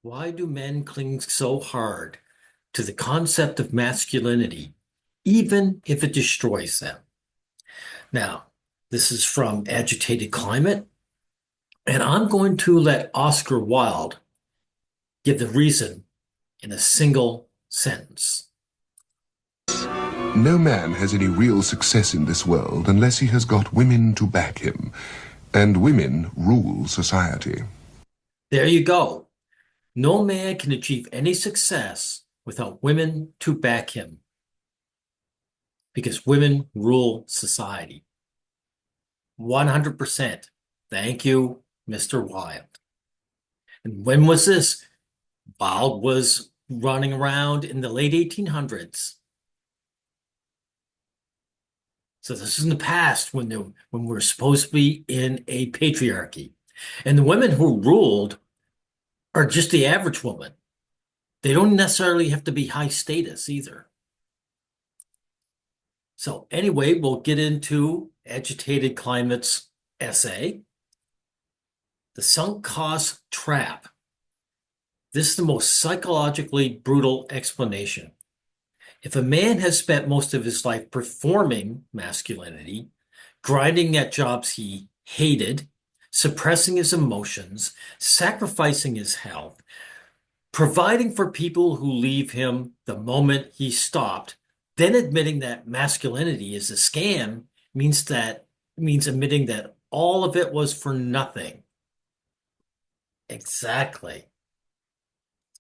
Why do men cling so hard to the concept of masculinity, even if it destroys them? Now, this is from Agitated Climate, and I'm going to let Oscar Wilde give the reason in a single sentence. No man has any real success in this world unless he has got women to back him, and women rule society. There you go. No man can achieve any success without women to back him because women rule society. 100%. Thank you, Mr. Wilde. And when was this? Wilde was running around in the late 1800s. So this is in the past when we're supposed to be in a patriarchy. And the women who ruled are just the average woman. They don't necessarily have to be high status either. So anyway, we'll get into Agitated Climate's essay, The Sunk Cost Trap. This is the most psychologically brutal explanation. If a man has spent most of his life performing masculinity, grinding at jobs he hated, suppressing his emotions, sacrificing his health, providing for people who leave him the moment he stopped, then admitting that masculinity is a scam means admitting that all of it was for nothing. Exactly.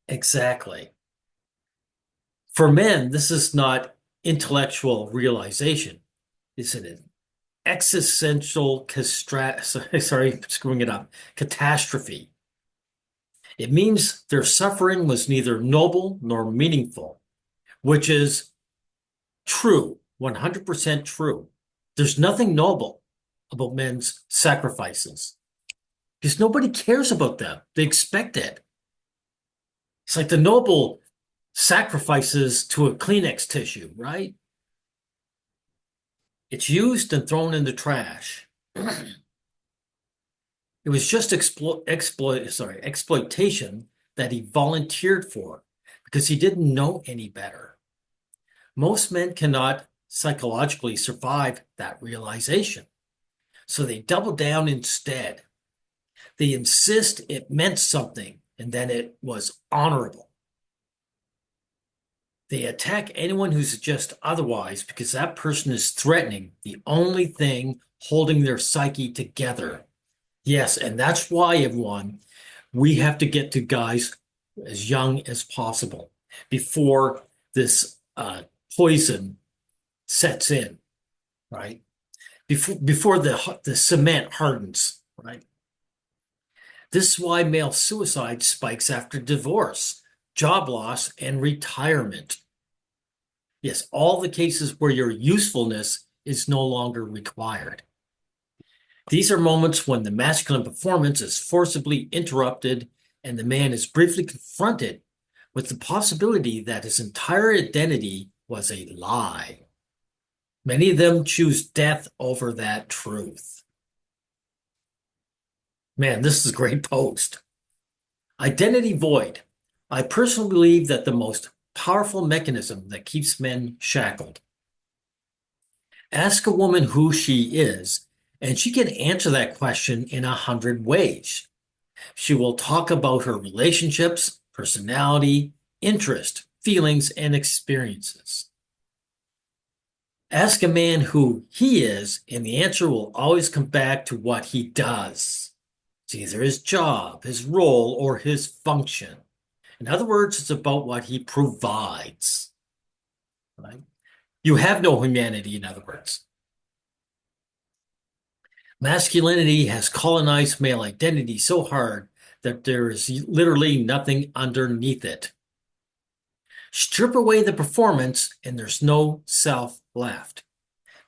Exactly. For men, this is not intellectual realization. It's an existential sorry, screwing it up, catastrophe. It means their suffering was neither noble nor meaningful, which is true, 100% true. There's nothing noble about men's sacrifices because nobody cares about them. They expect it. It's like the noble sacrifices to a Kleenex tissue, right? It's used and thrown in the trash. It was just exploitation that he volunteered for because he didn't know any better. Most men cannot psychologically survive that realization. So they double down instead. They insist it meant something and then it was honorable. They attack anyone who suggests otherwise because that person is threatening the only thing holding their psyche together. Yes, and that's why, everyone, we have to get to guys as young as possible before this poison sets in, right? Before the cement hardens, right? This is why male suicide spikes after divorce, job loss, and retirement. Yes, all the cases where your usefulness is no longer required. These are moments when the masculine performance is forcibly interrupted and the man is briefly confronted with the possibility that his entire identity was a lie. Many of them choose death over that truth. Man, this is a great post. Identity void. I personally believe that the most powerful mechanism that keeps men shackled. Ask a woman who she is, and she can answer that question in 100 ways. She will talk about her relationships, personality, interest, feelings, and experiences. Ask a man who he is, and the answer will always come back to what he does. It's either his job, his role, or his function. In other words, it's about what he provides. Right? You have no humanity, in other words. Masculinity has colonized male identity so hard that there is literally nothing underneath it. Strip away the performance and there's no self left.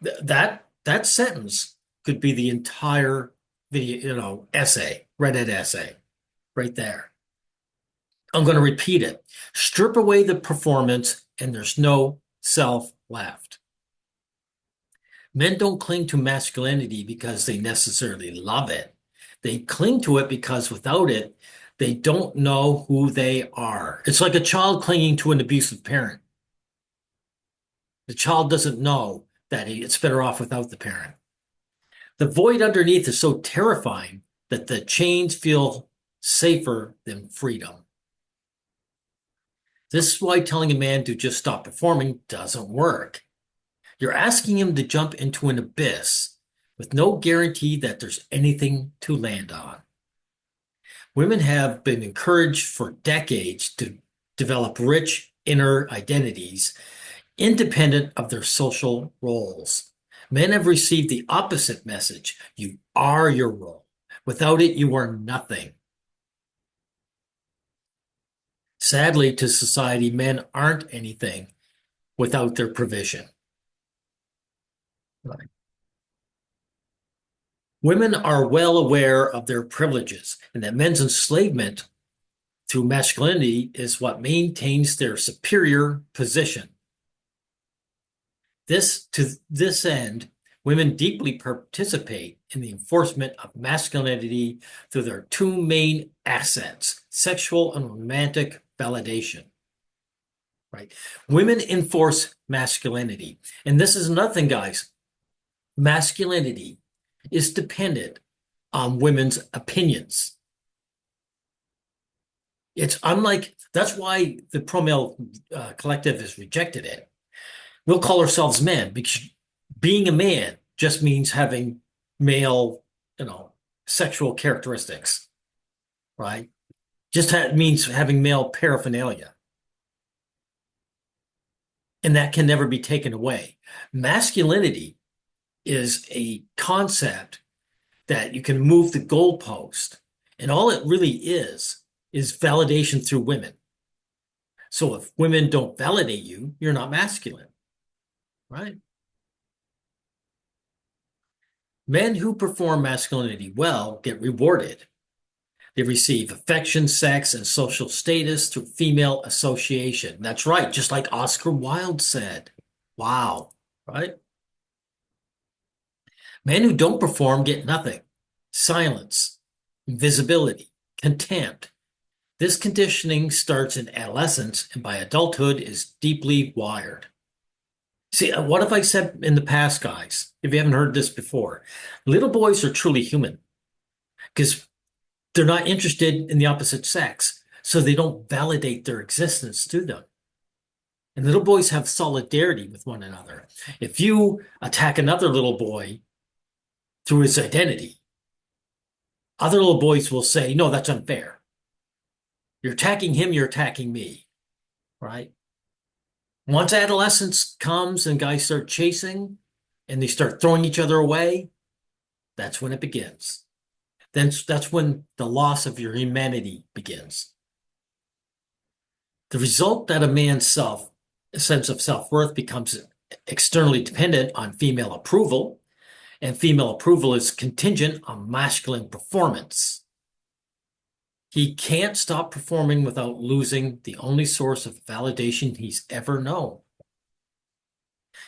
That sentence could be the entire video, essay, Reddit essay, right there. I'm going to repeat it. Strip away the performance and there's no self left. Men don't cling to masculinity because they necessarily love it. They cling to it because without it, They don't know who they are. It's like a child clinging to an abusive parent. The child doesn't know that it's better off without the parent. The void underneath is so terrifying that the chains feel safer than freedom. This is why telling a man to just stop performing doesn't work. You're asking him to jump into an abyss with no guarantee that there's anything to land on. Women have been encouraged for decades to develop rich inner identities independent of their social roles. Men have received the opposite message. You are your role. Without it, you are nothing. Sadly, to society, men aren't anything without their provision. Right. Women are well aware of their privileges and that men's enslavement through masculinity is what maintains their superior position. To this end, women deeply participate in the enforcement of masculinity through their two main assets, sexual and romantic validation. Right? Women enforce masculinity. And this is another thing, guys. Masculinity is dependent on women's opinions. It's unlike, that's why the pro-male collective has rejected it. We'll call ourselves men because being a man just means having male, sexual characteristics, right? Means having male paraphernalia. And that can never be taken away. Masculinity is a concept that you can move the goalpost. And all it really is validation through women. So if women don't validate you, you're not masculine, right? Men who perform masculinity well get rewarded. They receive affection, sex, and social status through female association. That's right, just like Oscar Wilde said. Wow, right? Men who don't perform get nothing. Silence, invisibility, contempt. This conditioning starts in adolescence and by adulthood is deeply wired. See, what have I said in the past, guys? If you haven't heard this before, little boys are truly human because they're not interested in the opposite sex, so they don't validate their existence to them. And little boys have solidarity with one another. If you attack another little boy through his identity, other little boys will say, no, that's unfair. You're attacking him, you're attacking me, right? Once adolescence comes and guys start chasing and they start throwing each other away, that's when it begins. Then that's when the loss of your humanity begins. The result that a man's sense of self-worth becomes externally dependent on female approval, and female approval is contingent on masculine performance. He can't stop performing without losing the only source of validation he's ever known.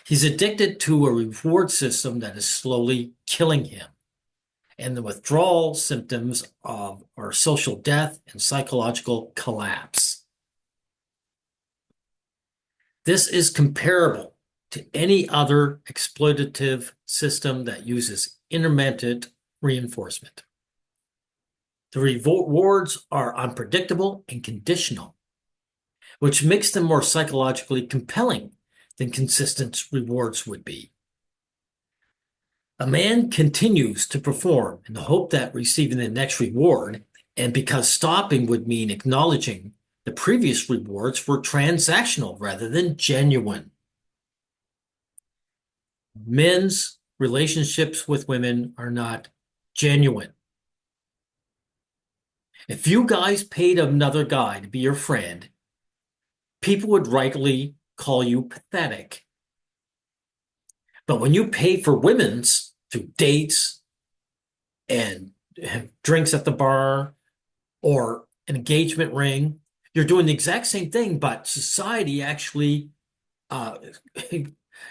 He's addicted to a reward system that is slowly killing him. And the withdrawal symptoms are social death and psychological collapse. This is comparable to any other exploitative system that uses intermittent reinforcement. The rewards are unpredictable and conditional, which makes them more psychologically compelling than consistent rewards would be. A man continues to perform in the hope that receiving the next reward, and because stopping would mean acknowledging the previous rewards were transactional rather than genuine. Men's relationships with women are not genuine. If you guys paid another guy to be your friend, people would rightly call you pathetic. But when you pay for women's through dates and drinks at the bar or an engagement ring, you're doing the exact same thing, but society actually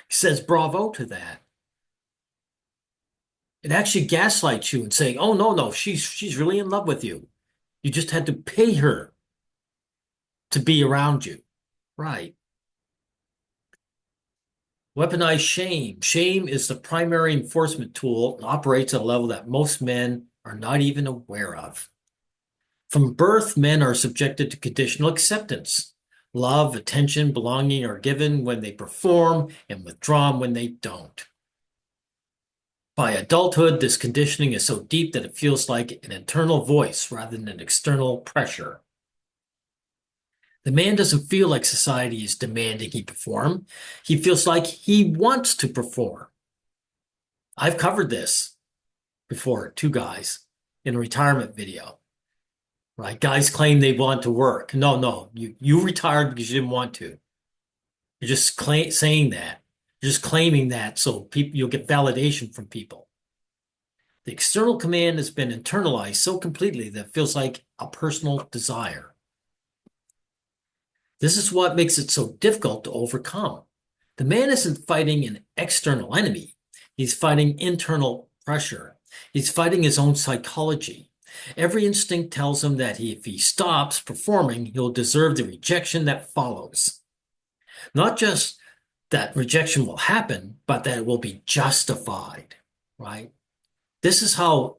says bravo to that. It actually gaslights you and saying, oh, no, she's really in love with you. You just had to pay her to be around you. Right. Weaponized shame. Shame is the primary enforcement tool and operates at a level that most men are not even aware of. From birth, men are subjected to conditional acceptance. Love, attention, belonging are given when they perform and withdrawn when they don't. By adulthood, this conditioning is so deep that it feels like an internal voice rather than an external pressure. The man doesn't feel like society is demanding he perform. He feels like he wants to perform. I've covered this before, two guys in a retirement video, right? Guys claim they want to work. No, no, you retired because you didn't want to. You're just saying that. You're just claiming that so people you'll get validation from people. The external command has been internalized so completely that it feels like a personal desire. This is what makes it so difficult to overcome. The man isn't fighting an external enemy. He's fighting internal pressure. He's fighting his own psychology. Every instinct tells him that if he stops performing, he'll deserve the rejection that follows. Not just that rejection will happen, but that it will be justified, right? This is how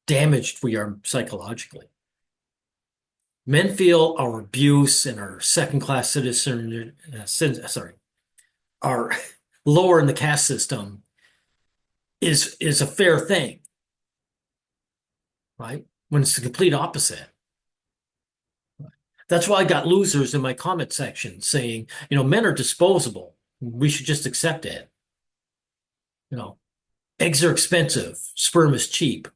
damaged we are psychologically. Men feel our abuse and our second-class citizen, our lower in the caste system is a fair thing, right? When it's the complete opposite. That's why I got losers in my comment section saying, men are disposable. We should just accept it. Eggs are expensive. Sperm is cheap.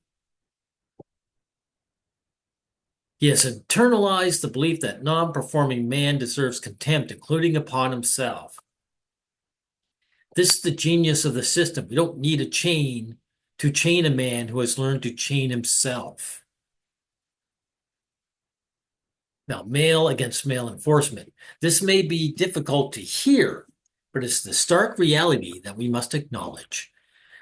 He has internalized the belief that non-performing man deserves contempt, including upon himself. This is the genius of the system. We don't need a chain to chain a man who has learned to chain himself. Now, male against male enforcement. This may be difficult to hear, but it's the stark reality that we must acknowledge.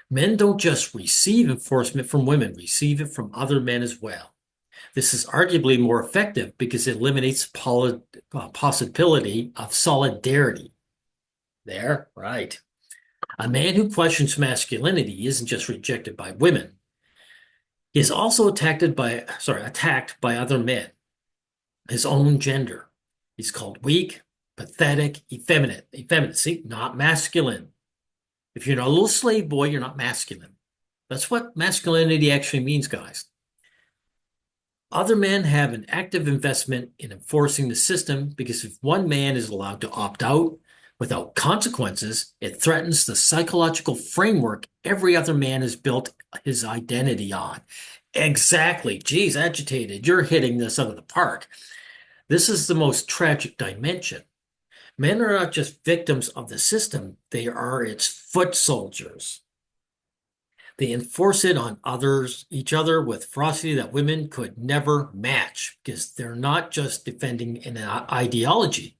Men don't just receive enforcement from women, receive it from other men as well. This is arguably more effective because it eliminates possibility of solidarity. There, right. A man who questions masculinity isn't just rejected by women. He is also attacked by other men, his own gender. He's called weak, pathetic, effeminate. Effeminate, see, not masculine. If you're not a little slave boy, you're not masculine. That's what masculinity actually means, guys. Other men have an active investment in enforcing the system because if one man is allowed to opt out without consequences, it threatens the psychological framework every other man has built his identity on. Exactly. Geez, agitated. You're hitting this out of the park. This is the most tragic dimension. Men are not just victims of the system, they are its foot soldiers. They enforce it on each other with ferocity that women could never match because they're not just defending an ideology.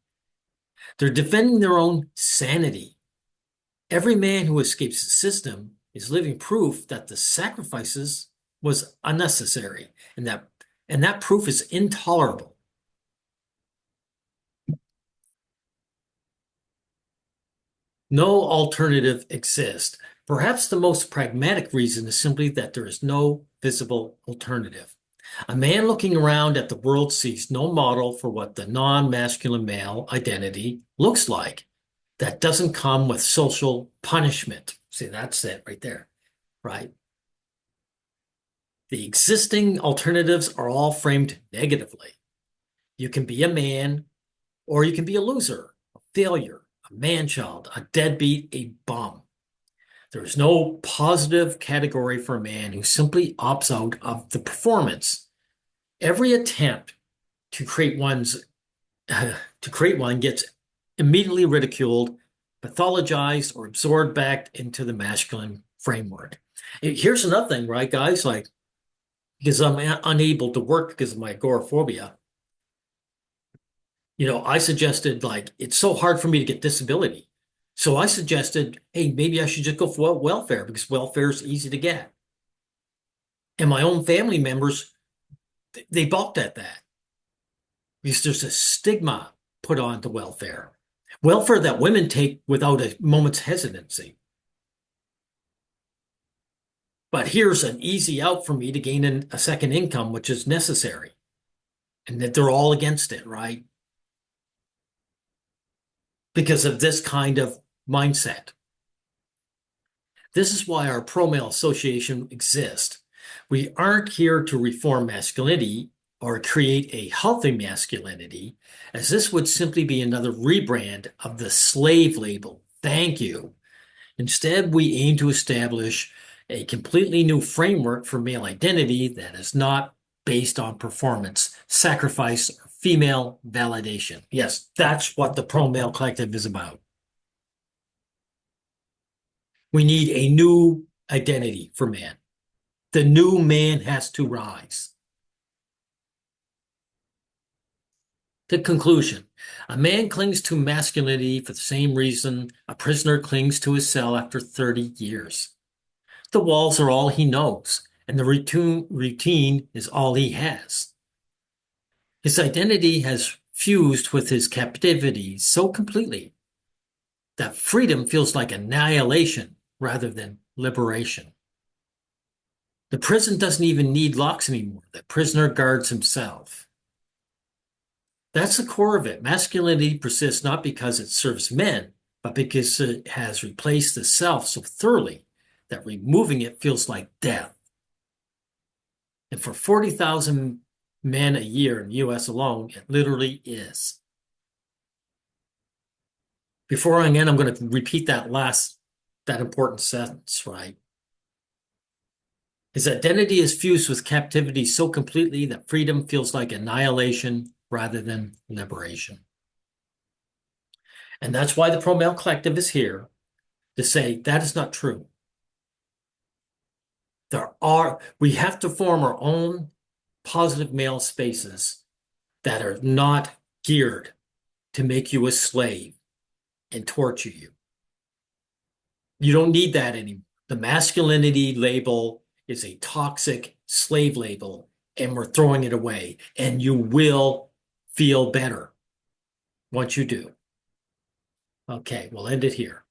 They're defending their own sanity. Every man who escapes the system is living proof that the sacrifices was unnecessary and that proof is intolerable. No alternative exists. Perhaps the most pragmatic reason is simply that there is no visible alternative. A man looking around at the world sees no model for what the non-masculine male identity looks like. That doesn't come with social punishment. See, that's it right there, right? The existing alternatives are all framed negatively. You can be a man, or you can be a loser, a failure, a man-child, a deadbeat, a bum. There is no positive category for a man who simply opts out of the performance. Every attempt to create one gets immediately ridiculed, pathologized, or absorbed back into the masculine framework. Here's another thing, right, guys? Like, because I'm unable to work because of my agoraphobia, I suggested, like, it's so hard for me to get disability. So I suggested, hey, maybe I should just go for welfare because welfare is easy to get. And my own family members They balked at that because there's a stigma put onto welfare. Welfare that women take without a moment's hesitancy. But here's an easy out for me to gain a second income, which is necessary. And that they're all against it, right? Because of this kind of mindset. This is why our pro-male association exists. We aren't here to reform masculinity or create a healthy masculinity, as this would simply be another rebrand of the slave label. Thank you. Instead, we aim to establish a completely new framework for male identity that is not based on performance, sacrifice, or female validation. Yes, that's what the pro-male collective is about. We need a new identity for man. The new man has to rise. The conclusion. A man clings to masculinity for the same reason a prisoner clings to his cell after 30 years. The walls are all he knows, and the routine is all he has. His identity has fused with his captivity so completely that freedom feels like annihilation rather than liberation. The prison doesn't even need locks anymore. The prisoner guards himself. That's the core of it. Masculinity persists not because it serves men, but because it has replaced the self so thoroughly that removing it feels like death. And for 40,000 men a year in the US alone, it literally is. Before I end, I'm going to repeat that important sentence, right? His identity is fused with captivity so completely that freedom feels like annihilation rather than liberation. And that's why the pro-male collective is here to say that is not true. We have to form our own positive male spaces that are not geared to make you a slave and torture you. You don't need that anymore. The masculinity label is a toxic slave label, and we're throwing it away. And you will feel better once you do. Okay, we'll end it here.